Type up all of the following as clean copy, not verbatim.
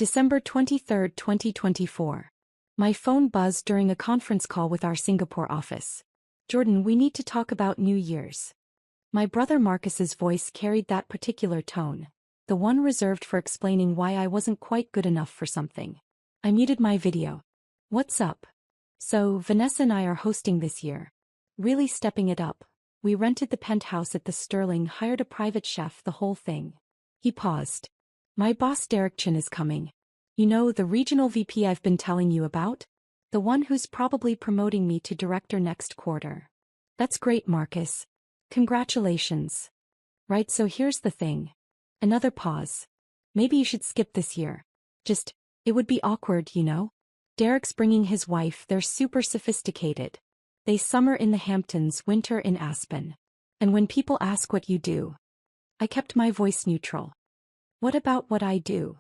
December 23, 2024. My phone buzzed during a conference call with our Singapore office. Jordan, we need to talk about New Year's. My brother Marcus's voice carried that particular tone, the one reserved for explaining why I wasn't quite good enough for something. I muted my video. What's up? So, Vanessa and I are hosting this year. Really stepping it up. We rented the penthouse at the Sterling, hired a private chef, the whole thing. He paused. My boss Derek Chin is coming. You know, the regional VP I've been telling you about? The one who's probably promoting me to director next quarter. That's great, Marcus. Congratulations. Right, so here's the thing. Another pause. Maybe you should skip this year. It would be awkward, you know? Derek's bringing his wife, they're super sophisticated. They summer in the Hamptons, winter in Aspen. And when people ask what you do, I kept my voice neutral. What about what I do?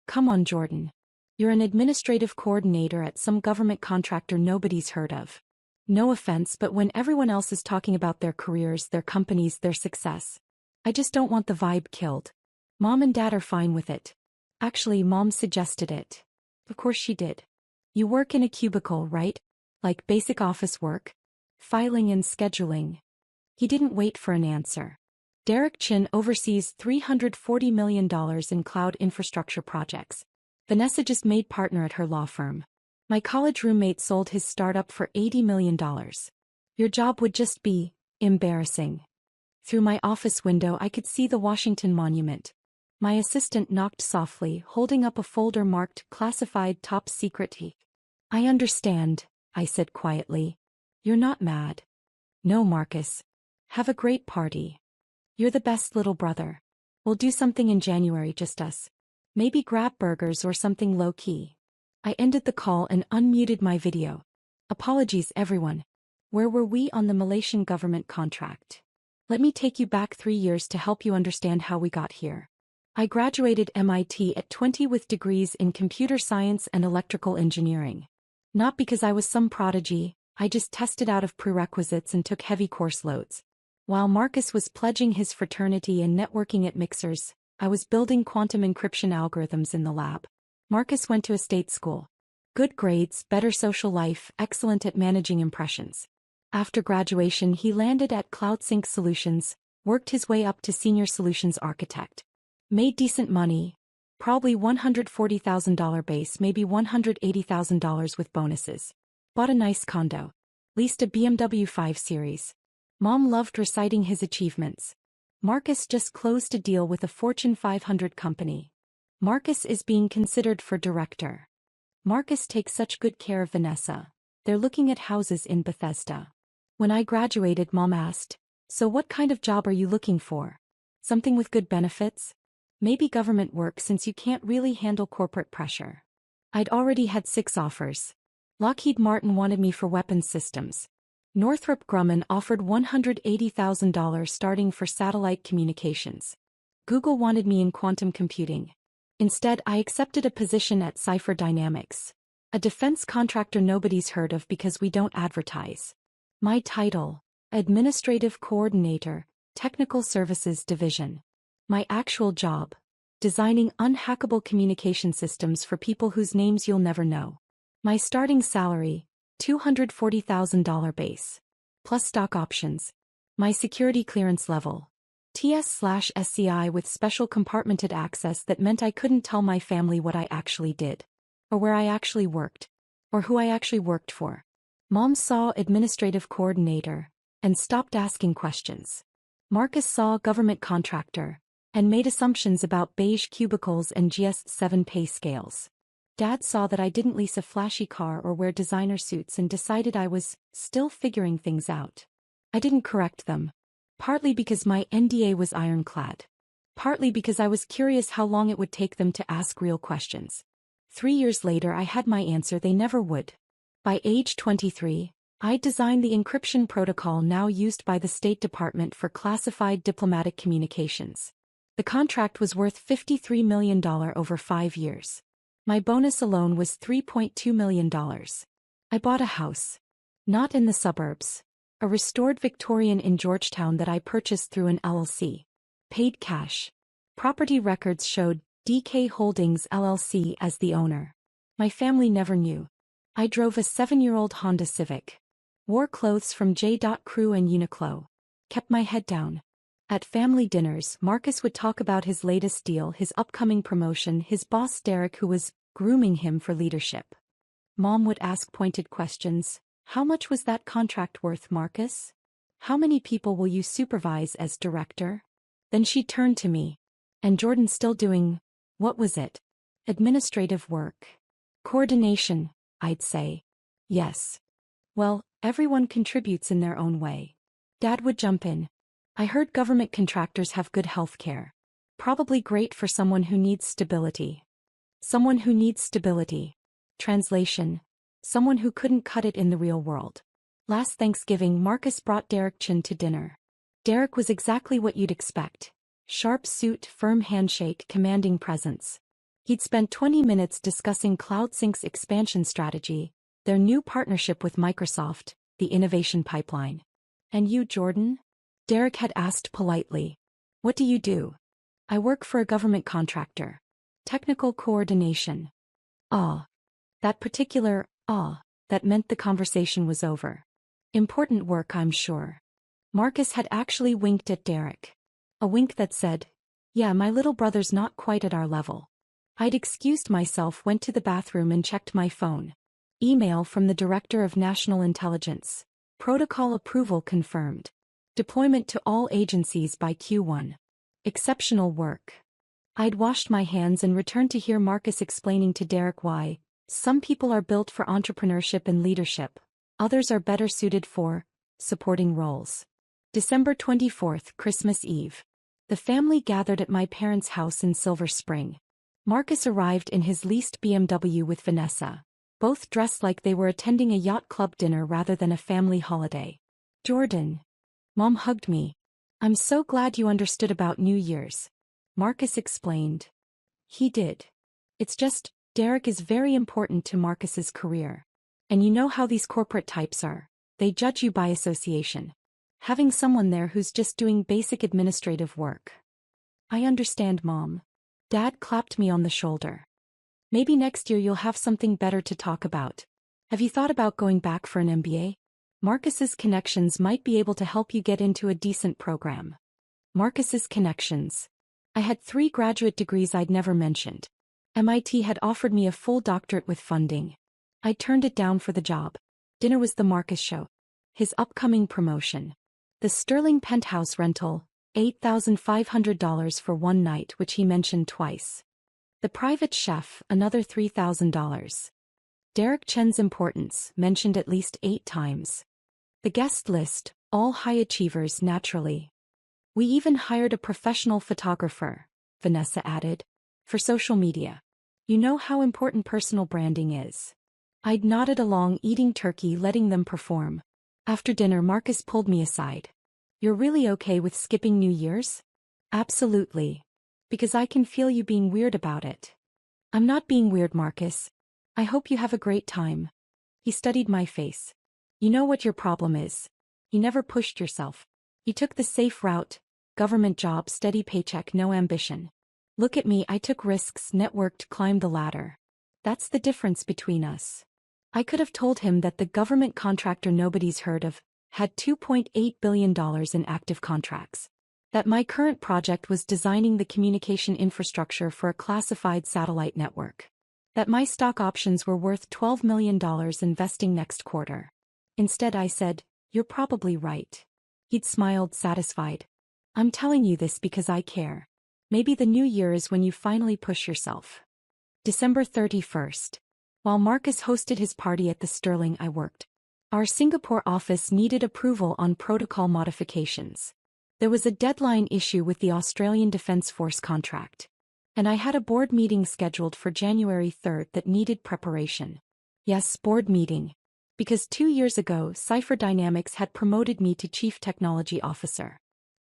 Come on, Jordan. You're an administrative coordinator at some government contractor nobody's heard of. No offense, but when everyone else is talking about their careers, their companies, their success, I just don't want the vibe killed. Mom and Dad are fine with it. Actually, Mom suggested it. Of course she did. You work in a cubicle, right? Like basic office work? Filing and scheduling. He didn't wait for an answer. Derek Chin oversees $340 million in cloud infrastructure projects. Vanessa just made partner at her law firm. My college roommate sold his startup for $80 million. Your job would just be embarrassing. Through my office window I could see the Washington Monument. My assistant knocked softly, holding up a folder marked Classified Top Secret. I understand, I said quietly. You're not mad. No, Marcus. Have a great party. You're the best little brother. We'll do something in January, just us. Maybe grab burgers or something low-key. I ended the call and unmuted my video. Apologies, everyone. Where were we on the Malaysian government contract? Let me take you back 3 years to help you understand how we got here. I graduated MIT at 20 with degrees in computer science and electrical engineering. Not because I was some prodigy, I just tested out of prerequisites and took heavy course loads. While Marcus was pledging his fraternity and networking at Mixers, I was building quantum encryption algorithms in the lab. Marcus went to a state school. Good grades, better social life, excellent at managing impressions. After graduation he landed at CloudSync Solutions, worked his way up to senior solutions architect. Made decent money, probably $140,000 base, maybe $180,000 with bonuses. Bought a nice condo. Leased a BMW 5 Series. Mom loved reciting his achievements. Marcus just closed a deal with a Fortune 500 company. Marcus is being considered for director. Marcus takes such good care of Vanessa. They're looking at houses in Bethesda. When I graduated, Mom asked, "So what kind of job are you looking for? Something with good benefits? Maybe government work since you can't really handle corporate pressure." I'd already had 6 offers. Lockheed Martin wanted me for weapons systems. Northrop Grumman offered $180,000 starting for satellite communications. Google wanted me in quantum computing. Instead, I accepted a position at Cipher Dynamics, a defense contractor nobody's heard of because we don't advertise. My title: Administrative Coordinator, Technical Services Division. My actual job: designing unhackable communication systems for people whose names you'll never know. My starting salary: $240,000 base. Plus stock options. My security clearance level: TS/SCI with special compartmented access that meant I couldn't tell my family what I actually did. Or where I actually worked. Or who I actually worked for. Mom saw administrative coordinator and stopped asking questions. Marcus saw government contractor and made assumptions about beige cubicles and GS7 pay scales. Dad saw that I didn't lease a flashy car or wear designer suits and decided I was still figuring things out. I didn't correct them. Partly because my NDA was ironclad. Partly because I was curious how long it would take them to ask real questions. 3 years later I had my answer: they never would. By age 23, I designed the encryption protocol now used by the State Department for classified diplomatic communications. The contract was worth $53 million over 5 years. My bonus alone was $3.2 million. I bought a house. Not in the suburbs. A restored Victorian in Georgetown that I purchased through an LLC. Paid cash. Property records showed DK Holdings LLC as the owner. My family never knew. I drove a 7-year-old Honda Civic. Wore clothes from J.Crew and Uniqlo. Kept my head down. At family dinners, Marcus would talk about his latest deal, his upcoming promotion, his boss Derek who was grooming him for leadership. Mom would ask pointed questions. How much was that contract worth, Marcus? How many people will you supervise as director? Then she'd turn to me. And Jordan still doing, what was it? Administrative work. Coordination, I'd say. Yes. Well, everyone contributes in their own way. Dad would jump in. I heard government contractors have good health care. Probably great for someone who needs stability. Someone who needs stability. Translation. Someone who couldn't cut it in the real world. Last Thanksgiving, Marcus brought Derek Chin to dinner. Derek was exactly what you'd expect. Sharp suit, firm handshake, commanding presence. He'd spent 20 minutes discussing CloudSync's expansion strategy, their new partnership with Microsoft, the innovation pipeline. And you, Jordan? Derek had asked politely. What do you do? I work for a government contractor. Technical coordination. That particular that meant the conversation was over. Important work, I'm sure. Marcus had actually winked at Derek. A wink that said, yeah, my little brother's not quite at our level. I'd excused myself, went to the bathroom and checked my phone. Email from the Director of National Intelligence. Protocol approval confirmed. Deployment to all agencies by Q1. Exceptional work. I'd washed my hands and returned to hear Marcus explaining to Derek why some people are built for entrepreneurship and leadership, others are better suited for supporting roles. December 24th, Christmas Eve. The family gathered at my parents' house in Silver Spring. Marcus arrived in his leased BMW with Vanessa, both dressed like they were attending a yacht club dinner rather than a family holiday. Jordan. Mom hugged me. I'm so glad you understood about New Year's. Marcus explained. He did. It's just, Derek is very important to Marcus's career. And you know how these corporate types are. They judge you by association. Having someone there who's just doing basic administrative work. I understand, Mom. Dad clapped me on the shoulder. Maybe next year you'll have something better to talk about. Have you thought about going back for an MBA? Marcus's connections might be able to help you get into a decent program. Marcus's connections. I had 3 graduate degrees I'd never mentioned. MIT had offered me a full doctorate with funding. I turned it down for the job. Dinner was the Marcus show. His upcoming promotion. The Sterling penthouse rental, $8,500 for one night, which he mentioned twice. The private chef, another $3,000. Derek Chen's importance, mentioned at least 8 times. The guest list, all high achievers naturally. We even hired a professional photographer, Vanessa added, for social media. You know how important personal branding is. I'd nodded along, eating turkey, letting them perform. After dinner, Marcus pulled me aside. You're really okay with skipping New Year's? Absolutely. Because I can feel you being weird about it. I'm not being weird, Marcus. I hope you have a great time. He studied my face. You know what your problem is. You never pushed yourself. You took the safe route, government job, steady paycheck, no ambition. Look at me, I took risks, networked, climbed the ladder. That's the difference between us. I could have told him that the government contractor nobody's heard of had $2.8 billion in active contracts. That my current project was designing the communication infrastructure for a classified satellite network. That my stock options were worth $12 million investing next quarter. Instead I said, you're probably right. He'd smiled, satisfied. I'm telling you this because I care. Maybe the new year is when you finally push yourself. December 31st. While Marcus hosted his party at the Sterling I worked, our Singapore office needed approval on protocol modifications. There was a deadline issue with the Australian Defence Force contract. And I had a board meeting scheduled for January 3rd that needed preparation. Yes, board meeting. Because 2 years ago, Cipher Dynamics had promoted me to Chief Technology Officer.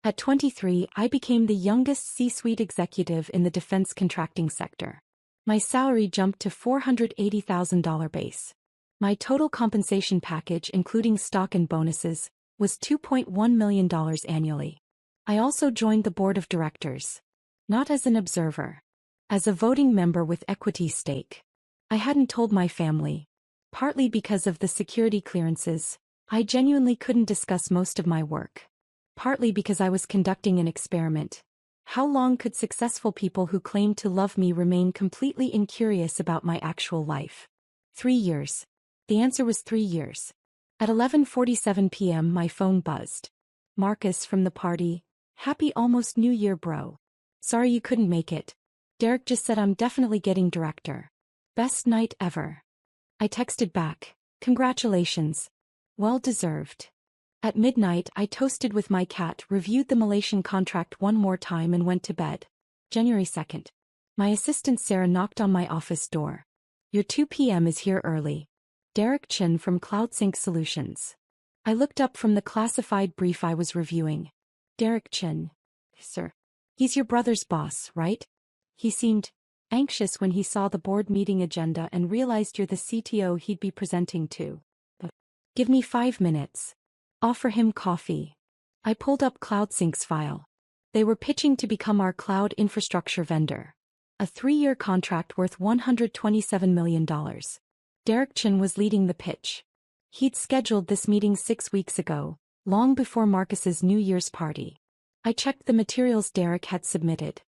At 23, I became the youngest C-suite executive in the defense contracting sector. My salary jumped to $480,000 base. My total compensation package, including stock and bonuses, was $2.1 million annually. I also joined the board of directors. Not as an observer. as a voting member with equity stake. I hadn't told my family. Partly because of the security clearances, I genuinely couldn't discuss most of my work. Partly because I was conducting an experiment. How long could successful people who claimed to love me remain completely incurious about my actual life? 3 years. The answer was 3 years. At 11:47 p.m. my phone buzzed. Marcus from the party. Happy almost New Year, bro. Sorry you couldn't make it. Derek just said I'm definitely getting director. Best night ever. I texted back. Congratulations. Well deserved. At midnight I toasted with my cat, reviewed the Malaysian contract one more time and went to bed. January 2nd. My assistant Sarah knocked on my office door. Your 2 p.m. is here early. Derek Chin from CloudSync Solutions. I looked up from the classified brief I was reviewing. Derek Chin. Sir. He's your brother's boss, right? He seemed anxious when he saw the board meeting agenda and realized you're the CTO he'd be presenting to. Give me 5 minutes. Offer him coffee. I pulled up CloudSync's file. They were pitching to become our cloud infrastructure vendor. A 3-year contract worth $127 million. Derek Chin was leading the pitch. He'd scheduled this meeting 6 weeks ago, long before Marcus's New Year's party. I checked the materials Derek had submitted.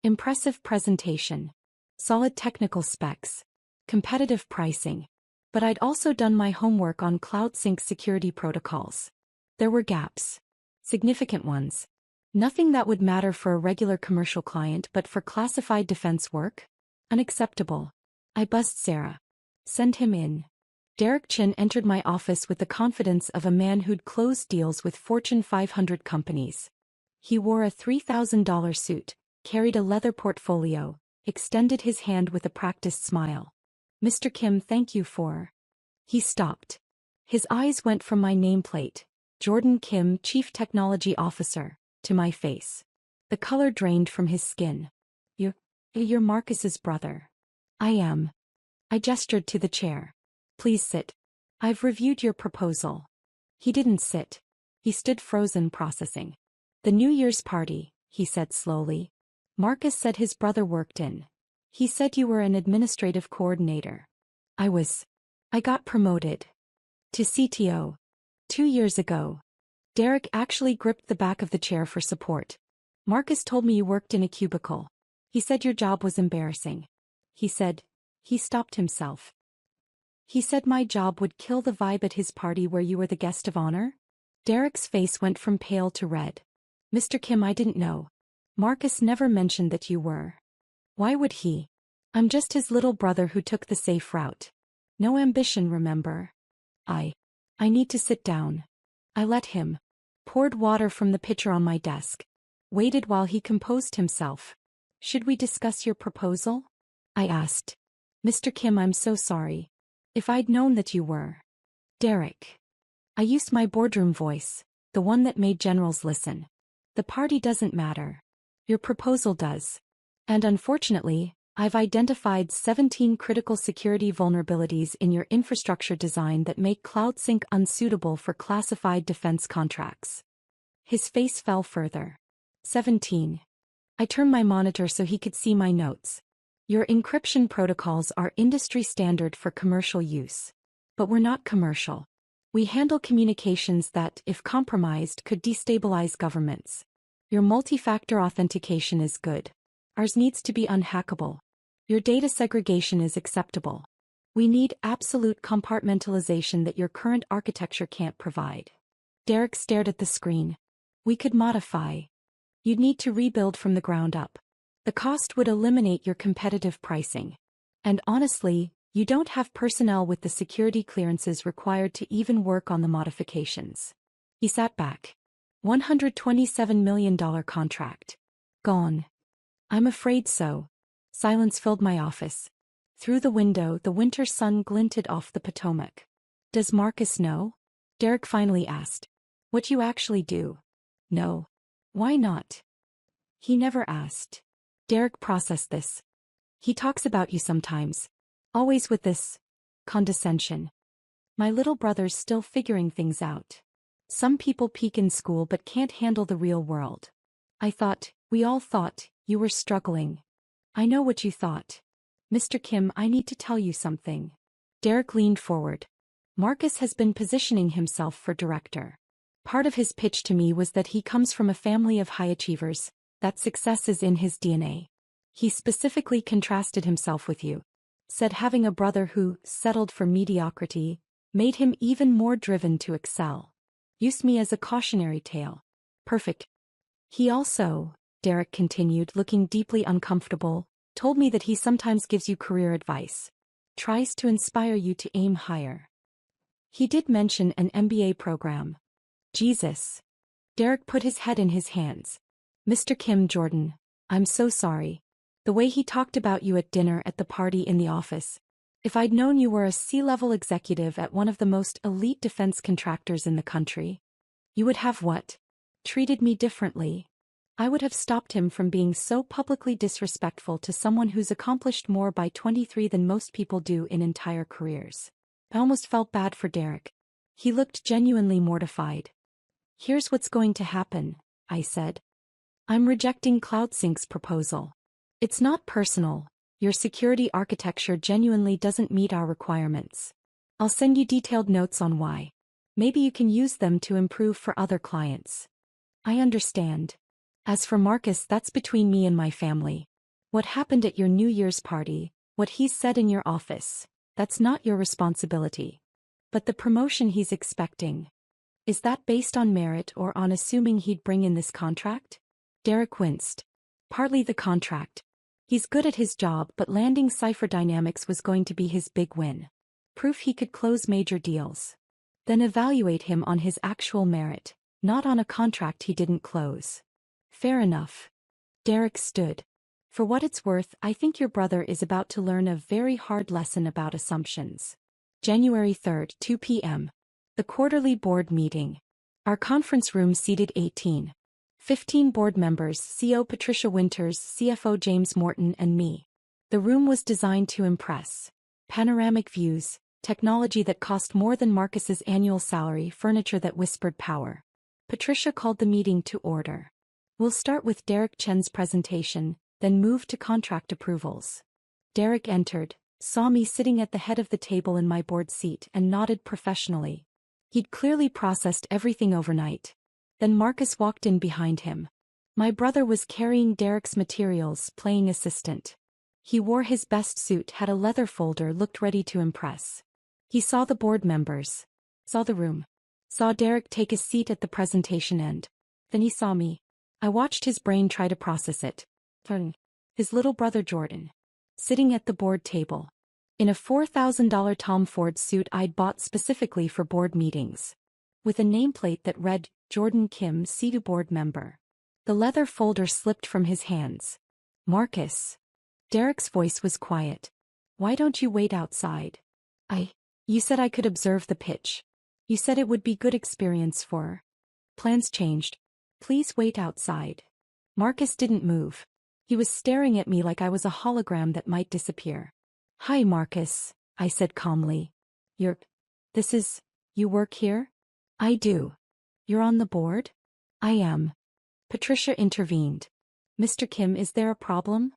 Impressive presentation. Solid technical specs. Competitive pricing. But I'd also done my homework on CloudSync security protocols. There were gaps. Significant ones. Nothing that would matter for a regular commercial client, but for classified defense work? Unacceptable. I buzzed Sarah. Send him in. Derek Chin entered my office with the confidence of a man who'd closed deals with Fortune 500 companies. He wore a $3,000 suit, carried a leather portfolio, extended his hand with a practiced smile. Mr. Kim, thank you for... He stopped. His eyes went from my nameplate, Jordan Kim, Chief Technology Officer, to my face. The color drained from his skin. You're Marcus's brother. I am. I gestured to the chair. Please sit. I've reviewed your proposal. He didn't sit. He stood frozen, processing. The New Year's party, he said slowly. Marcus said his brother worked in. He said you were an administrative coordinator. I got promoted. To CTO. 2 years ago. Derek actually gripped the back of the chair for support. Marcus told me you worked in a cubicle. He said your job was embarrassing. He stopped himself. He said my job would kill the vibe at his party where you were the guest of honor? Derek's face went from pale to red. Mr. Kim, I didn't know. Marcus never mentioned that you were. Why would he? I'm just his little brother who took the safe route. No ambition, remember? I need to sit down. I let him. Poured water from the pitcher on my desk. Waited while he composed himself. Should we discuss your proposal? I asked. Mr. Kim, I'm so sorry. If I'd known that you were. Derek. I used my boardroom voice, the one that made generals listen. The party doesn't matter. Your proposal does. And unfortunately, I've identified 17 critical security vulnerabilities in your infrastructure design that make CloudSync unsuitable for classified defense contracts. His face fell further. 17. I turned my monitor so he could see my notes. Your encryption protocols are industry standard for commercial use. But we're not commercial. We handle communications that, if compromised, could destabilize governments. Your multi-factor authentication is good. Ours needs to be unhackable. Your data segregation is acceptable. We need absolute compartmentalization that your current architecture can't provide. Derek stared at the screen. We could modify. You'd need to rebuild from the ground up. The cost would eliminate your competitive pricing. And honestly, you don't have personnel with the security clearances required to even work on the modifications. He sat back. $127 million contract. Gone. I'm afraid so. Silence filled my office. Through the window, the winter sun glinted off the Potomac. Does Marcus know? Derek finally asked. What you actually do? No. Why not? He never asked. Derek processed this. He talks about you sometimes. Always with this condescension. My little brother's still figuring things out. Some people peak in school but can't handle the real world. We all thought, you were struggling. I know what you thought. Mr. Kim, I need to tell you something. Derek leaned forward. Marcus has been positioning himself for director. Part of his pitch to me was that he comes from a family of high achievers, that success is in his DNA. He specifically contrasted himself with you. Said having a brother who settled for mediocrity made him even more driven to excel. Used me as a cautionary tale. Perfect. He also, Derek continued, looking deeply uncomfortable, told me that he sometimes gives you career advice. Tries to inspire you to aim higher. He did mention an MBA program. Jesus. Derek put his head in his hands. Mr. Kim, Jordan, I'm so sorry. The way he talked about you at dinner at the party in the office. If I'd known you were a C-level executive at one of the most elite defense contractors in the country, you would have what? Treated me differently. I would have stopped him from being so publicly disrespectful to someone who's accomplished more by 23 than most people do in entire careers. I almost felt bad for Derek. He looked genuinely mortified. Here's what's going to happen, I said. I'm rejecting CloudSync's proposal. It's not personal. Your security architecture genuinely doesn't meet our requirements. I'll send you detailed notes on why. Maybe you can use them to improve for other clients. I understand. As for Marcus, that's between me and my family. What happened at your New Year's party, what he said in your office, that's not your responsibility. But the promotion he's expecting, is that based on merit or on assuming he'd bring in this contract? Derek winced. Partly the contract. He's good at his job, but landing Cipher Dynamics was going to be his big win. Proof he could close major deals. Then evaluate him on his actual merit, not on a contract he didn't close. Fair enough. Derek stood. For what it's worth, I think your brother is about to learn a very hard lesson about assumptions. January 3rd, 2 p.m. The quarterly board meeting. Our conference room seated 18. 15 board members, CEO Patricia Winters, CFO James Morton, and me. The room was designed to impress. Panoramic views, technology that cost more than Marcus's annual salary, furniture that whispered power. Patricia called the meeting to order. We'll start with Derek Chen's presentation, then move to contract approvals. Derek entered, saw me sitting at the head of the table in my board seat, and nodded professionally. He'd clearly processed everything overnight. Then Marcus walked in behind him. My brother was carrying Derek's materials, playing assistant. He wore his best suit, had a leather folder, looked ready to impress. He saw the board members. Saw the room. Saw Derek take a seat at the presentation end. Then he saw me. I watched his brain try to process it. His little brother Jordan. Sitting at the board table. In a $4,000 Tom Ford suit I'd bought specifically for board meetings. With a nameplate that read, Jordan Kim, C2 board member. The leather folder slipped from his hands. Marcus. Derek's voice was quiet. Why don't you wait outside? You said I could observe the pitch. You said it would be good experience for. Plans changed. Please wait outside. Marcus didn't move. He was staring at me like I was a hologram that might disappear. Hi Marcus, I said calmly. You work here? I do. You're on the board? I am. Patricia intervened. Mr. Kim, is there a problem?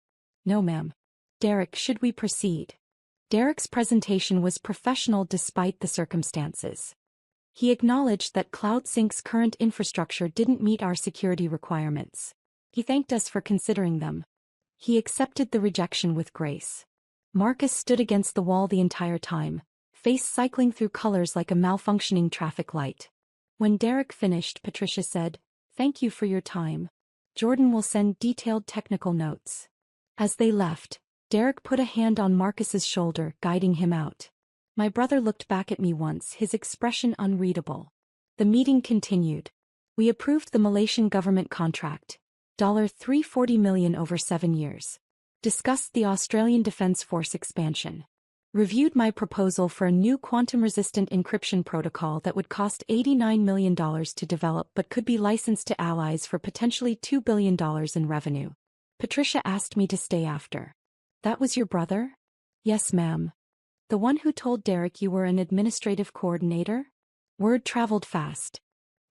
No ma'am. Derek, should we proceed? Derek's presentation was professional despite the circumstances. He acknowledged that CloudSync's current infrastructure didn't meet our security requirements. He thanked us for considering them. He accepted the rejection with grace. Marcus stood against the wall the entire time, face cycling through colors like a malfunctioning traffic light. When Derek finished, Patricia said, "Thank you for your time. Jordan will send detailed technical notes." As they left, Derek put a hand on Marcus's shoulder, guiding him out. My brother looked back at me once, his expression unreadable. The meeting continued. We approved the Malaysian government contract, $340 million over 7 years. Discussed the Australian Defence Force expansion. Reviewed my proposal for a new quantum-resistant encryption protocol that would cost $89 million to develop but could be licensed to allies for potentially $2 billion in revenue. Patricia asked me to stay after. That was your brother? Yes, ma'am. The one who told Derek you were an administrative coordinator? Word traveled fast.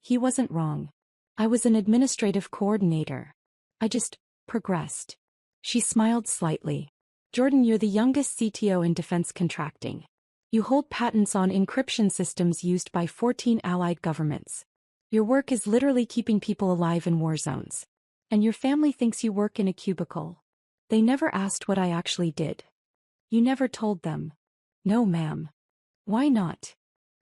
He wasn't wrong. I was an administrative coordinator. I just progressed. She smiled slightly. Jordan, you're the youngest CTO in defense contracting. You hold patents on encryption systems used by 14 allied governments. Your work is literally keeping people alive in war zones. And your family thinks you work in a cubicle. They never asked what I actually did. You never told them. No, ma'am. Why not?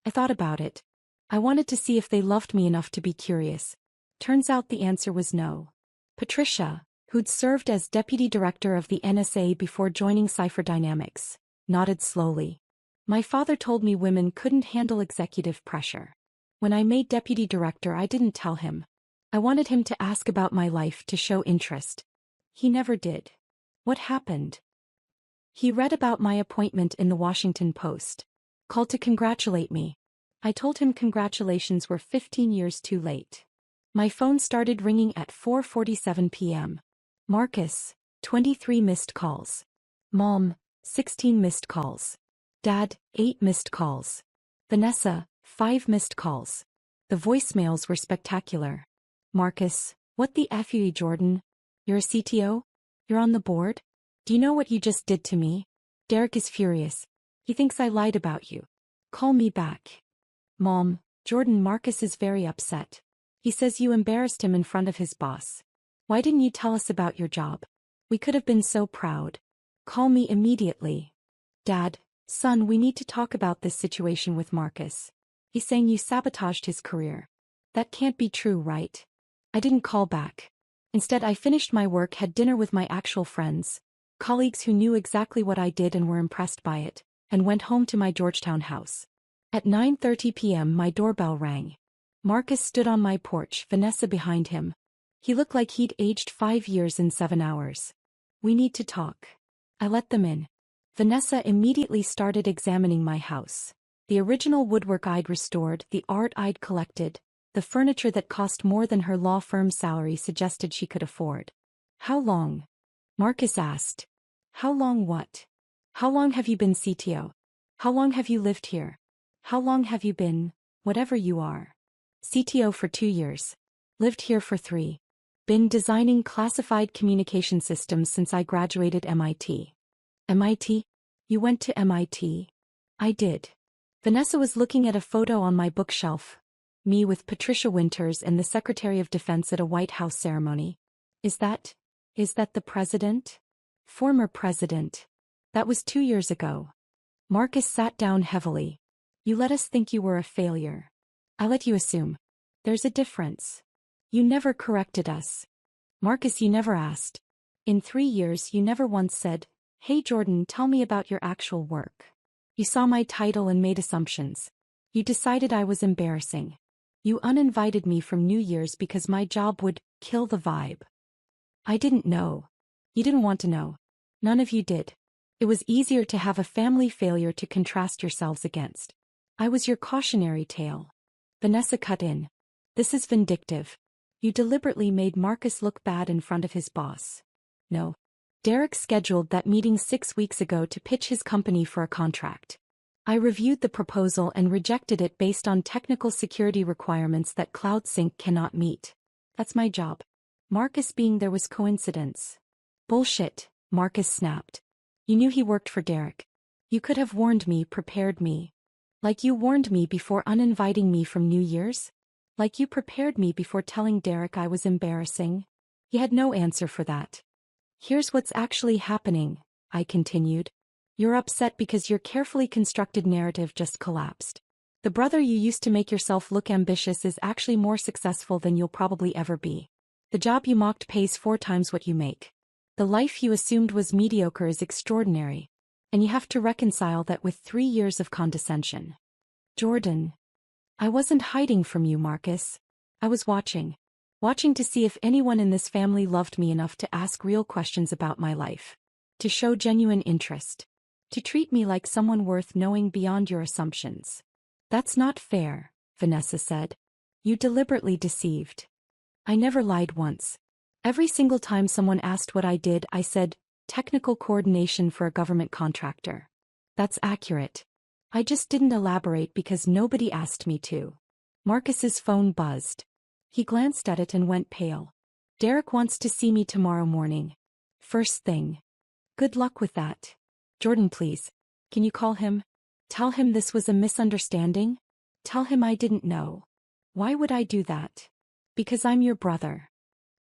I thought about it. I wanted to see if they loved me enough to be curious. Turns out the answer was no. Patricia, who'd served as deputy director of the NSA before joining Cipher Dynamics, nodded slowly. My father told me women couldn't handle executive pressure. When I made deputy director, I didn't tell him. I wanted him to ask about my life to show interest. He never did. What happened? He read about my appointment in the Washington Post. Called to congratulate me. I told him congratulations were 15 years too late. My phone started ringing at 4:47 p.m. Marcus, 23 missed calls. Mom, 16 missed calls. Dad, 8 missed calls. Vanessa, 5 missed calls. The voicemails were spectacular. Marcus, what the F you, Jordan? You're a CTO? You're on the board? Do you know what you just did to me? Derek is furious. He thinks I lied about you. Call me back. Mom, Jordan, Marcus is very upset. He says you embarrassed him in front of his boss. Why didn't you tell us about your job? We could have been so proud. Call me immediately. Dad, son, we need to talk about this situation with Marcus. He's saying you sabotaged his career. That can't be true, right? I didn't call back. Instead, I finished my work, had dinner with my actual friends, colleagues who knew exactly what I did and were impressed by it, and went home to my Georgetown house. At 9:30 p.m. my doorbell rang. Marcus stood on my porch, Vanessa behind him. He looked like he'd aged 5 years in 7 hours. We need to talk. I let them in. Vanessa immediately started examining my house. The original woodwork I'd restored, the art I'd collected, the furniture that cost more than her law firm's salary suggested she could afford. How long? Marcus asked. How long what? How long have you been CTO? How long have you lived here? How long have you been, whatever you are? CTO for 2 years. Lived here for 3. Been designing classified communication systems since I graduated MIT. MIT? You went to MIT? I did. Vanessa was looking at a photo on my bookshelf. Me with Patricia Winters and the Secretary of Defense at a White House ceremony. Is that the president? Former president. That was 2 years ago. Marcus sat down heavily. You let us think you were a failure. I let you assume. There's a difference. You never corrected us. Marcus, you never asked. In 3 years you never once said, "Hey Jordan, tell me about your actual work." You saw my title and made assumptions. You decided I was embarrassing. You uninvited me from New Year's because my job would kill the vibe. I didn't know. You didn't want to know. None of you did. It was easier to have a family failure to contrast yourselves against. I was your cautionary tale. Vanessa cut in. This is vindictive. You deliberately made Marcus look bad in front of his boss. No. Derek scheduled that meeting 6 weeks ago to pitch his company for a contract. I reviewed the proposal and rejected it based on technical security requirements that CloudSync cannot meet. That's my job. Marcus being there was coincidence. Bullshit, Marcus snapped. You knew he worked for Derek. You could have warned me, prepared me. Like you warned me before uninviting me from New Year's? Like you prepared me before telling Derek I was embarrassing? He had no answer for that. Here's what's actually happening, I continued. You're upset because your carefully constructed narrative just collapsed. The brother you used to make yourself look ambitious is actually more successful than you'll probably ever be. The job you mocked pays 4 times what you make. The life you assumed was mediocre is extraordinary. And you have to reconcile that with 3 years of condescension. Jordan. I wasn't hiding from you, Marcus. I was watching. Watching to see if anyone in this family loved me enough to ask real questions about my life. To show genuine interest. To treat me like someone worth knowing beyond your assumptions. That's not fair, Vanessa said. You deliberately deceived. I never lied once. Every single time someone asked what I did, I said, technical coordination for a government contractor. That's accurate. I just didn't elaborate because nobody asked me to. Marcus's phone buzzed. He glanced at it and went pale. Derek wants to see me tomorrow morning. First thing. Good luck with that. Jordan, please. Can you call him? Tell him this was a misunderstanding? Tell him I didn't know. Why would I do that? Because I'm your brother.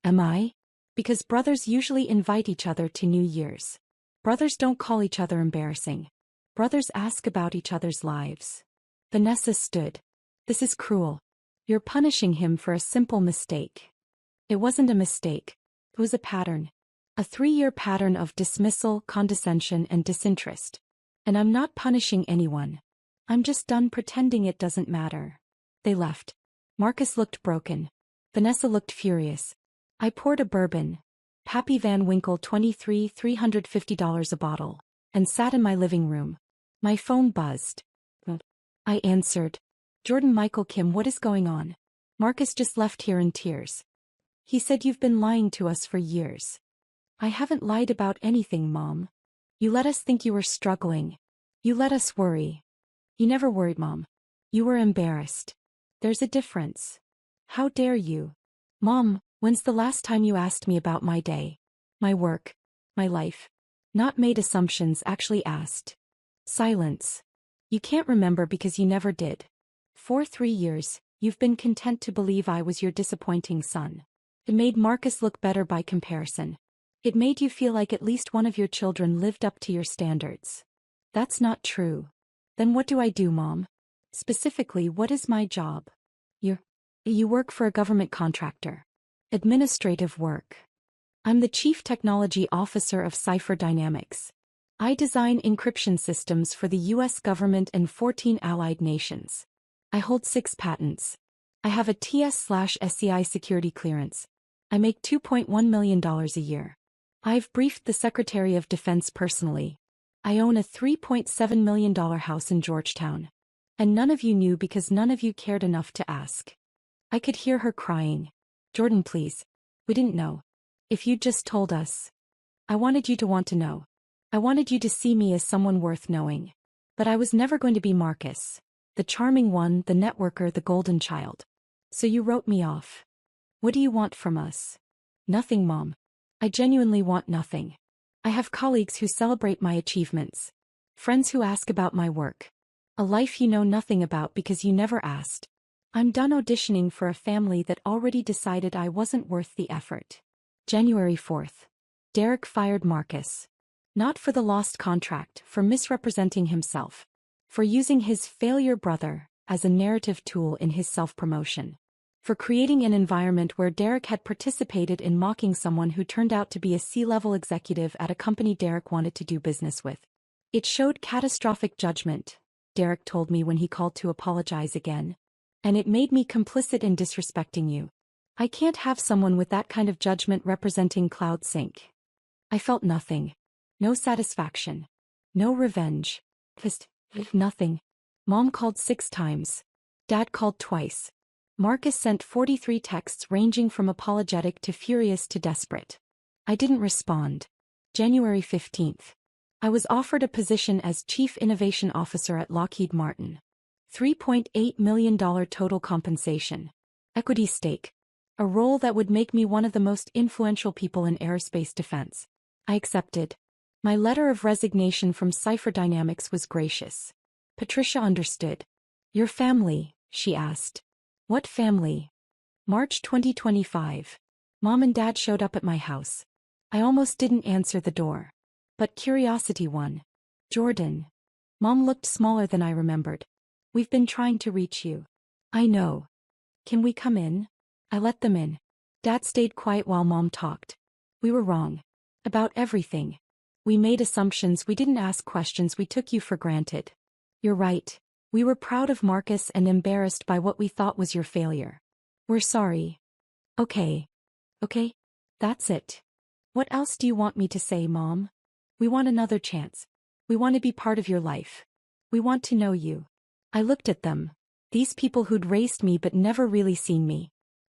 Am I? Because brothers usually invite each other to New Year's. Brothers don't call each other embarrassing. Brothers ask about each other's lives. Vanessa stood. This is cruel. You're punishing him for a simple mistake. It wasn't a mistake. It was a pattern. A 3-year pattern of dismissal, condescension, and disinterest. And I'm not punishing anyone. I'm just done pretending it doesn't matter. They left. Marcus looked broken. Vanessa looked furious. I poured a bourbon, Pappy Van Winkle 23 $350 a bottle, and sat in my living room. My phone buzzed. I answered. Jordan Michael Kim, what is going on? Marcus just left here in tears. He said you've been lying to us for years. I haven't lied about anything, Mom. You let us think you were struggling. You let us worry. You never worried, Mom. You were embarrassed. There's a difference. How dare you? Mom, when's the last time you asked me about my day? My work? My life? Not made assumptions, actually asked. Silence. You can't remember because you never did. For 3 years, you've been content to believe I was your disappointing son. It made Marcus look better by comparison. It made you feel like at least one of your children lived up to your standards. That's not true. Then what do I do, Mom? Specifically, what is my job? You work for a government contractor. Administrative work. I'm the Chief Technology Officer of Cipher Dynamics. I design encryption systems for the U.S. government and 14 allied nations. I hold 6 patents. I have a TS/SCI security clearance. I make $2.1 million a year. I've briefed the Secretary of Defense personally. I own a $3.7 million house in Georgetown. And none of you knew because none of you cared enough to ask. I could hear her crying. Jordan, please. We didn't know. If you'd just told us. I wanted you to want to know. I wanted you to see me as someone worth knowing. But I was never going to be Marcus. The charming one, the networker, the golden child. So you wrote me off. What do you want from us? Nothing, Mom. I genuinely want nothing. I have colleagues who celebrate my achievements. Friends who ask about my work. A life you know nothing about because you never asked. I'm done auditioning for a family that already decided I wasn't worth the effort. January 4th. Derek fired Marcus. Not for the lost contract, for misrepresenting himself. For using his failure brother as a narrative tool in his self-promotion. For creating an environment where Derek had participated in mocking someone who turned out to be a C-level executive at a company Derek wanted to do business with. It showed catastrophic judgment, Derek told me when he called to apologize again. And it made me complicit in disrespecting you. I can't have someone with that kind of judgment representing Cloud Sync. I felt nothing. No satisfaction. No revenge. Just nothing. Mom called 6 times. Dad called twice. Marcus sent 43 texts ranging from apologetic to furious to desperate. I didn't respond. January 15th. I was offered a position as Chief Innovation Officer at Lockheed Martin. $3.8 million total compensation. Equity stake. A role that would make me one of the most influential people in aerospace defense. I accepted. My letter of resignation from Cipher Dynamics was gracious. Patricia understood. Your family, she asked. What family? March 2025. Mom and Dad showed up at my house. I almost didn't answer the door. But curiosity won. Jordan. Mom looked smaller than I remembered. We've been trying to reach you. I know. Can we come in? I let them in. Dad stayed quiet while Mom talked. We were wrong. About everything. We made assumptions, we didn't ask questions, we took you for granted. You're right. We were proud of Marcus and embarrassed by what we thought was your failure. We're sorry. Okay. Okay? That's it. What else do you want me to say, Mom? We want another chance. We want to be part of your life. We want to know you. I looked at them. These people who'd raised me but never really seen me.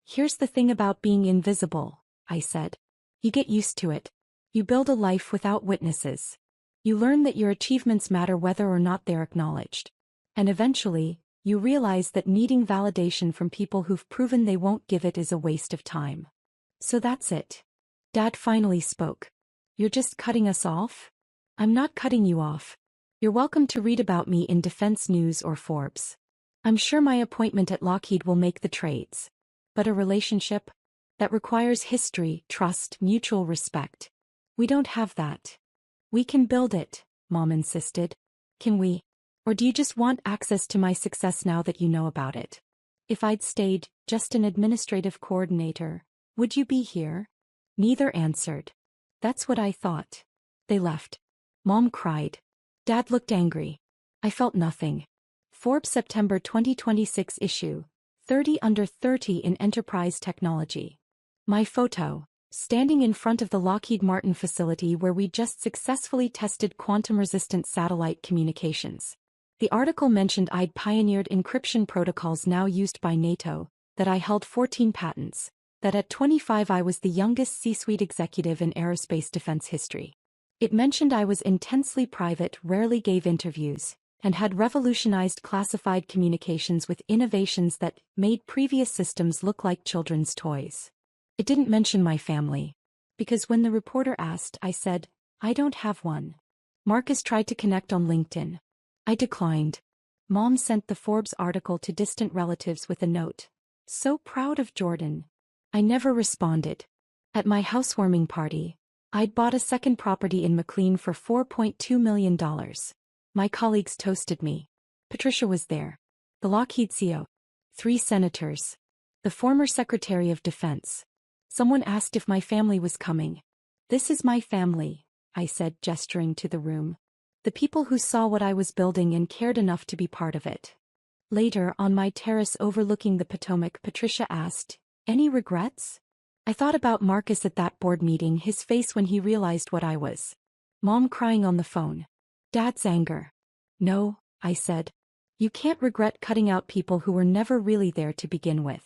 Here's the thing about being invisible, I said. You get used to it. You build a life without witnesses. You learn that your achievements matter whether or not they're acknowledged. And eventually, you realize that needing validation from people who've proven they won't give it is a waste of time. So that's it. Dad finally spoke. You're just cutting us off? I'm not cutting you off. You're welcome to read about me in Defense News or Forbes. I'm sure my appointment at Lockheed will make the trades. But a relationship? That requires history, trust, mutual respect. We don't have that. We can build it, Mom insisted. Can we? Or do you just want access to my success now that you know about it? If I'd stayed, just an administrative coordinator, would you be here? Neither answered. That's what I thought. They left. Mom cried. Dad looked angry. I felt nothing. Forbes September 2026 issue, 30 under 30 in enterprise technology. My photo, standing in front of the Lockheed Martin facility where we just successfully tested quantum-resistant satellite communications. The article mentioned I'd pioneered encryption protocols now used by NATO, that I held 14 patents, that at 25 I was the youngest C-suite executive in aerospace defense history. It mentioned I was intensely private, rarely gave interviews, and had revolutionized classified communications with innovations that made previous systems look like children's toys. It didn't mention my family, because when the reporter asked, I said, I don't have one. Marcus tried to connect on LinkedIn. I declined. Mom sent the Forbes article to distant relatives with a note. So proud of Jordan. I never responded. At my housewarming party, I'd bought a second property in McLean for $4.2 million. My colleagues toasted me. Patricia was there. The Lockheed CEO. 3 senators. The former Secretary of Defense. Someone asked if my family was coming. This is my family, I said, gesturing to the room. The people who saw what I was building and cared enough to be part of it. Later, on my terrace overlooking the Potomac, Patricia asked, any regrets? I thought about Marcus at that board meeting, his face when he realized what I was. Mom crying on the phone. Dad's anger. No, I said. You can't regret cutting out people who were never really there to begin with.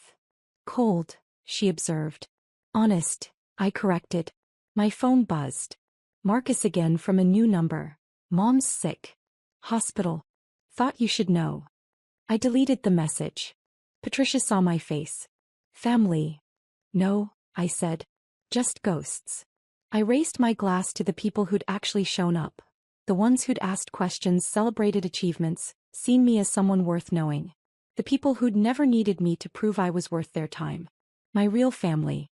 Cold, she observed. Honest, I corrected. My phone buzzed. Marcus again from a new number. Mom's sick. Hospital. Thought you should know. I deleted the message. Patricia saw my face. Family. No, I said. Just ghosts. I raised my glass to the people who'd actually shown up. The ones who'd asked questions, celebrated achievements, seen me as someone worth knowing. The people who'd never needed me to prove I was worth their time. My real family.